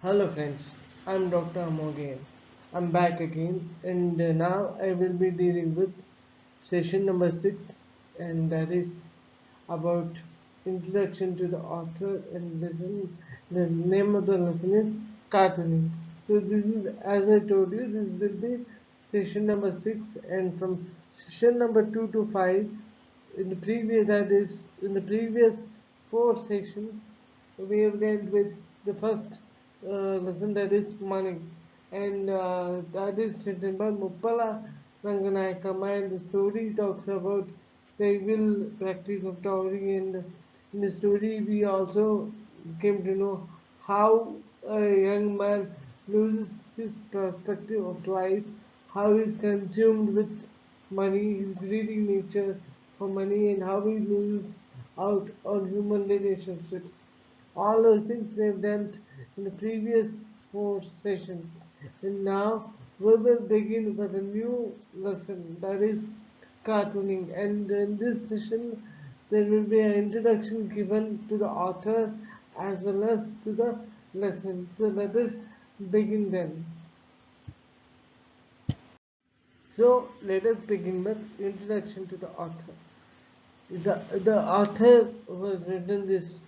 Hello friends, I'm Dr. Amogan. I'm back again and now I will be dealing with session number 6, and that is about introduction to the author and lesson. The name of the lesson is cartooning. So this is, as I told you, this will be session number 6, and from session number 2 to 5 in the previous 4 sessions we have dealt with the first lesson, that is money, and that is written by Muppala Ranganayakam, and the story talks about the evil practice of dowry, and in the story we also came to know how a young man loses his perspective of life, how he is consumed with money, his greedy nature for money, and how he loses out on human relationships. All those things we have done in the previous 4 sessions. And now we will begin with a new lesson, that is cartooning. And in this session, there will be an introduction given to the author as well as to the lesson. So let us begin then. So let us begin with introduction to the author. The author who has written this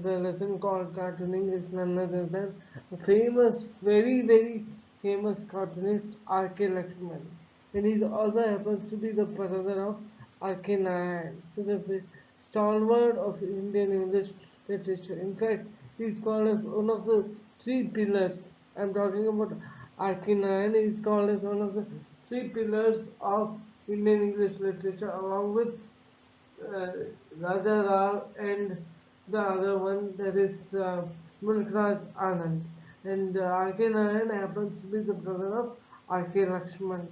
the lesson called cartooning is none other than a famous, very famous cartoonist R.K. Lakshman, and he also happens to be the brother of R.K. Nayan, so the stalwart of Indian English literature. In fact, he is called as one of the three pillars. I'm talking about R.K. Nayan. He is called as one of the three pillars of Indian English literature, along with uh, Raja Rao and the other one, that is Mulkraj Anand. And R.K. Naran happens to be the brother of R.K. Lakshman.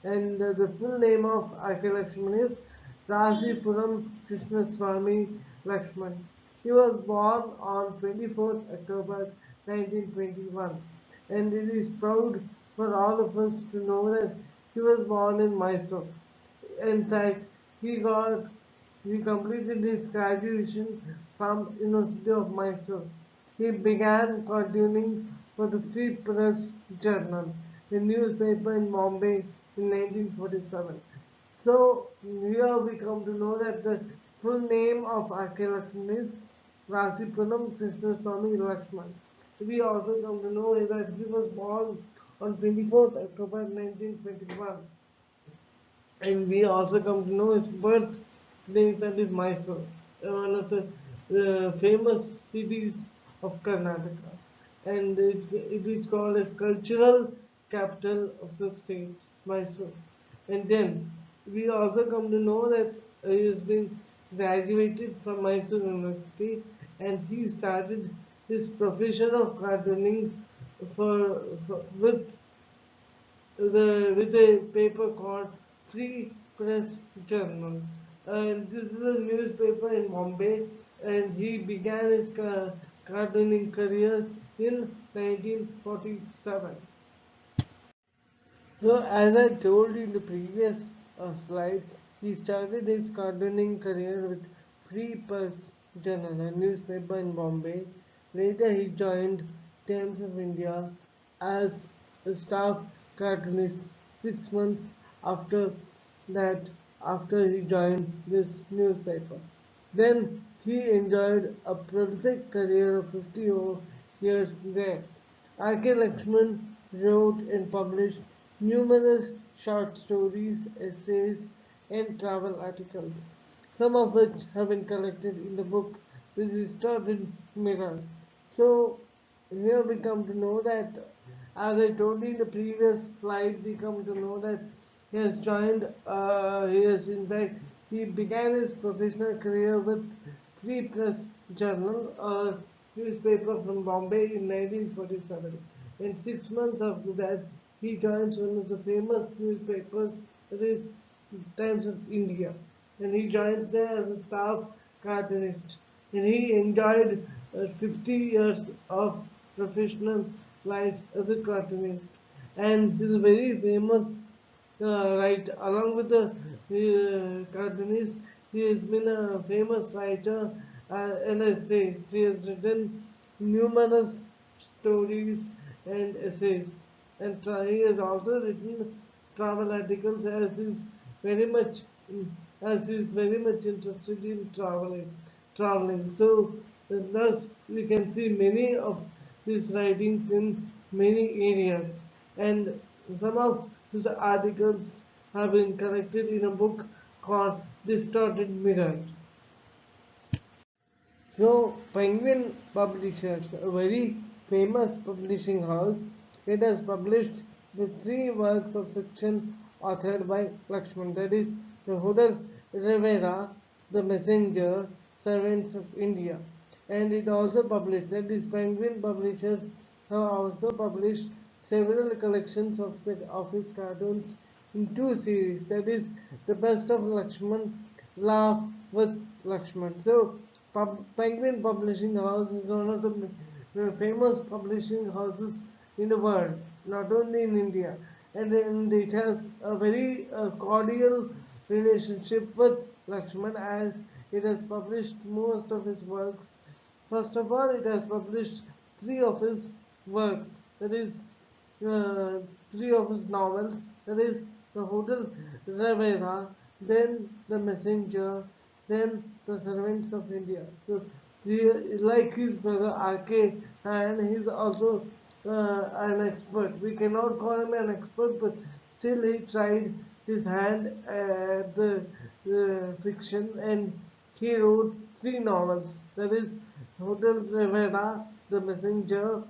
And the full name of R.K. Lakshman is Rajipuram Krishnaswamy Lakshman. He was born on 24th October 1921, and it is proud for all of us to know that he was born in Mysore. In fact, he got he completed his graduation from University of Mysore. He began cartooning for the Free Press Journal, a newspaper in Bombay, in 1947. So here we come to know that the full name of R.K. Lakshman is Rasipuram Krishnaswamy Lakshman. We also come to know that he was born on 24th October 1921, and we also come to know his birth place, that is Mysore, one of the famous cities of Karnataka, and it is called a cultural capital of the state, Mysore. And then we also come to know that he has been graduated from Mysore University, and he started his profession of gardening with with a paper called Free Press Journal. And this is a newspaper in Bombay, and he began his gardening career in 1947. So, as I told in the previous slide, he started his gardening career with Free Press Journal, a newspaper in Bombay. Later, he joined Times of India as a staff cartoonist 6 months after that, after he joined this newspaper. Then he enjoyed a prolific career of 50 years there. R.K. Lakshman wrote and published numerous short stories, essays, and travel articles, some of which have been collected in the book The Distorted Mirror. So, here we come to know that, as I told you in the previous slide, we come to know that in fact, he began his professional career with Free Press Journal, a newspaper from Bombay, in 1947. And 6 months after that, he joins one of the famous newspapers, that is Times of India. And he joins there as a staff cartoonist. And he enjoyed 50 years of professional life as a cartoonist. And he's a very famous writer. Along with the cartoonist, he has been a famous writer and essayist. He has written numerous stories and essays. And he has also written travel articles very much as he is very much interested in traveling. So thus we can see many of his writings in many areas, and some of his articles have been collected in a book called Distorted Mirror. So, Penguin Publishers, a very famous publishing house, it has published the three works of fiction authored by Lakshman, that is, The Hooded Rivera, The Messenger, Servants of India. And it also published, that is, Penguin Publishers have also published several collections of his cartoons in two series, that is, The Best of Lakshman, Laugh with Lakshman. So, Penguin Publishing House is one of the famous publishing houses in the world, not only in India, and it has a very cordial relationship with Lakshman as it has published most of his works. First of all, it has published three of his works, that is, uh, three of his novels, that is, The Hotel Rivera, then The Messenger, then The Servants of India. So, like his brother R.K., and he's also an expert. We cannot call him an expert, but still he tried his hand at the fiction, and he wrote three novels. That is Hotel Rivera, The Messenger,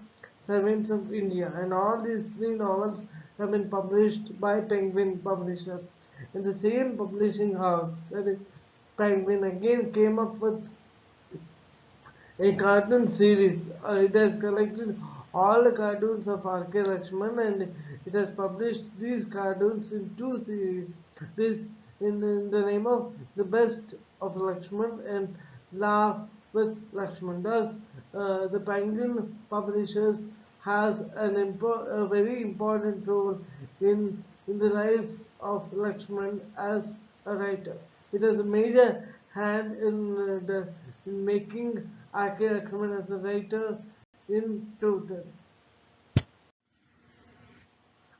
Servants of India, and all these three novels have been published by Penguin Publishers. And the same publishing house, that is Penguin, again came up with a cartoon series. It has collected all the cartoons of R.K. Lakshman, and it has published these cartoons in two series. This in the name of The Best of Lakshman and Laugh with Lakshman. Thus, the Penguin Publishers has a very important role in the life of Lakshman as a writer. It has a major hand in making R.K. Lakshman as a writer in total.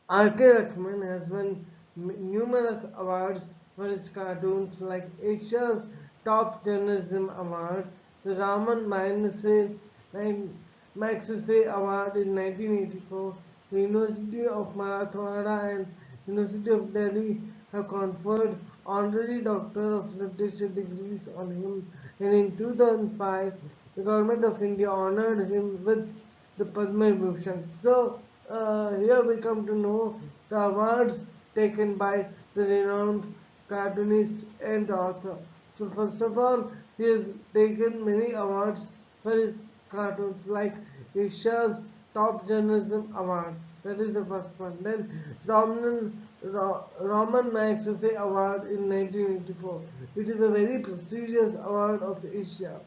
R.K. Lakshman has won numerous awards for his cartoons like Asia's Top Journalism Award, the Raman Magsaysay Award in 1984, the University of Marathwada and University of Delhi have conferred honorary Doctor of Literature degrees on him, and in 2005, the Government of India honored him with the Padma Bhushan. So here we come to know the awards taken by the renowned cartoonist and author. So first of all, he has taken many awards for his cartoons like Asia's Top Journalism Award. That is the first one. Then Raman Magsaysay Award in 1984. It is a very prestigious award of Asia.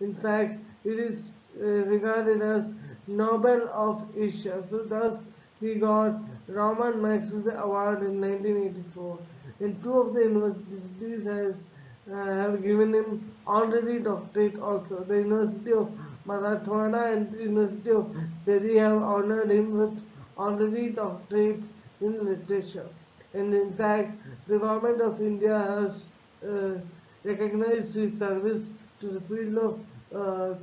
In fact, it is regarded as Nobel of Asia. So thus he got Raman Magsaysay Award in 1984. And two of the universities have given him honorary doctorate also. The University of Marathwada and the University of Delhi have honored him with honorary doctorates in literature. And in fact, the government of India has uh, recognized his service to the field of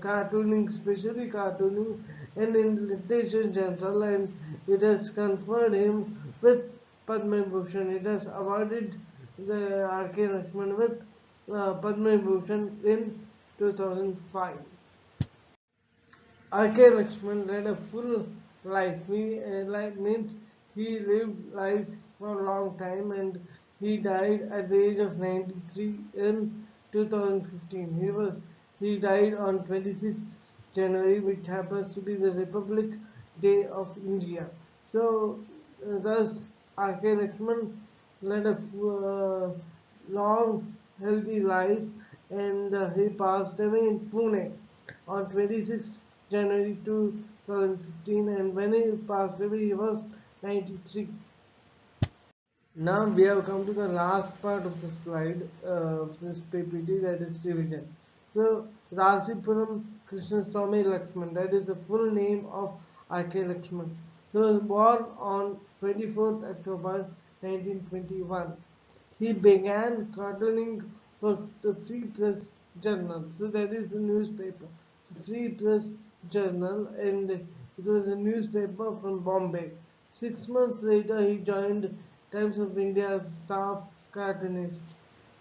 cartooning, especially cartooning, and in literature in general, and it has conferred him with Padma Bhushan. It has awarded the R.K. Lakshman with Padma Bhushan in 2005. R.K. Lakshman led a full life. Life means he lived life for a long time, and he died at the age of 93 in 2015. He died on 26th January, which happens to be the Republic Day of India. So thus R.K. Lakshman led a long, healthy life, and he passed away in Pune on 26th January 2015, and when he passed away he was 93. Now we have come to the last part of the slide of this PPT, that is revision. So Rasipuram Krishnaswamy Lakshman, that is the full name of R.K. Lakshman. He was born on 24th October 1921. He began cartooning for the Free Press Journal. So that is the newspaper, the Free Press Journal, and it was a newspaper from Bombay. 6 months later, he joined Times of India's staff cartoonist.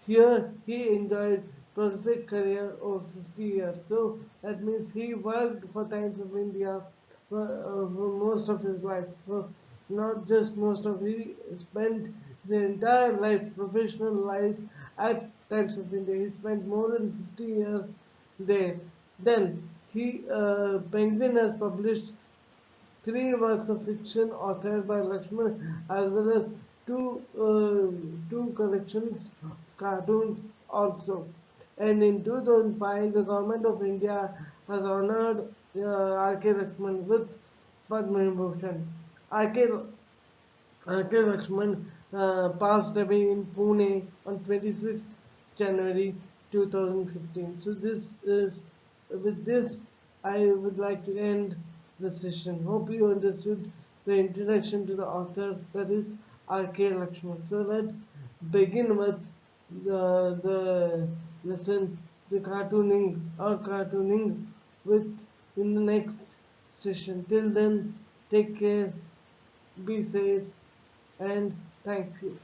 Here, he enjoyed prolific career of 50 years. So that means he worked for Times of India for most of his life. So not just most of, he spent the entire life, professional life at Times of India. He spent more than 50 years there. Then Penguin has published three works of fiction authored by Lakshman, as well as two collections of cartoons also. And in 2005, the government of India has honored R.K. Lakshman with Padma Vibhushan. R.K. Lakshman passed away in Pune on 26th January 2015. So with this, I would like to end the session. Hope you understood the introduction to the author, that is R.K. Lakshman. So let's begin with the lesson, the cartooning with in the next session. Till then, take care, be safe, and thank you.